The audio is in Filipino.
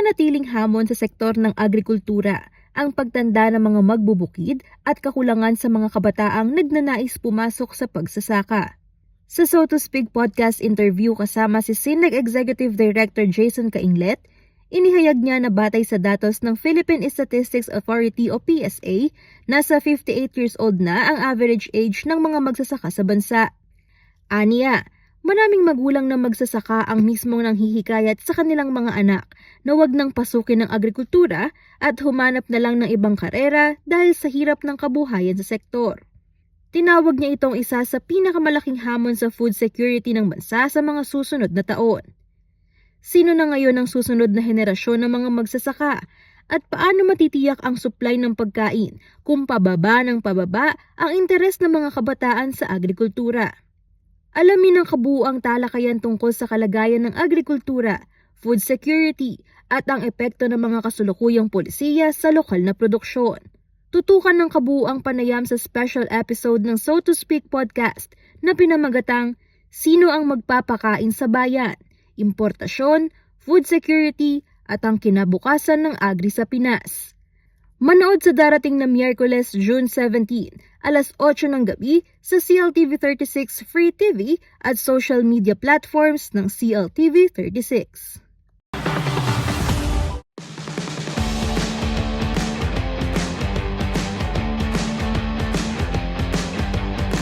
nananatiling hamon sa sektor ng agrikultura ang pagtanda ng mga magbubukid at kakulangan sa mga kabataang nagnanais pumasok sa pagsasaka. Sa So to Speak podcast interview kasama si SINAG Executive Director Jason Cainglet, inihayag niya na batay sa datos ng Philippine Statistics Authority o PSA, nasa 58 years old na ang average age ng mga magsasaka sa bansa. Aniya, maraming magulang na magsasaka ang mismong nanghihikayat sa kanilang mga anak na wag nang pasukin ng agrikultura at humanap na lang ng ibang karera dahil sa hirap ng kabuhayan sa sektor. Tinawag niya itong isa sa pinakamalaking hamon sa food security ng bansa sa mga susunod na taon. Sino na ngayon ang susunod na henerasyon ng mga magsasaka at paano matitiyak ang supply ng pagkain kung pababa ng pababa ang interes ng mga kabataan sa agrikultura? Alamin ang kabuuang talakayan tungkol sa kalagayan ng agrikultura, food security at ang epekto ng mga kasulukuyang polisiya sa lokal na produksyon. Tutukan ng kabuuang panayam sa special episode ng So to Speak podcast na pinamagatang Sino ang magpapakain sa bayan? Importasyon, food security at ang kinabukasan ng agri sa Pinas. Manood sa darating na Miyerkules, June 17, alas 8 ng gabi sa CLTV 36 Free TV at social media platforms ng CLTV 36.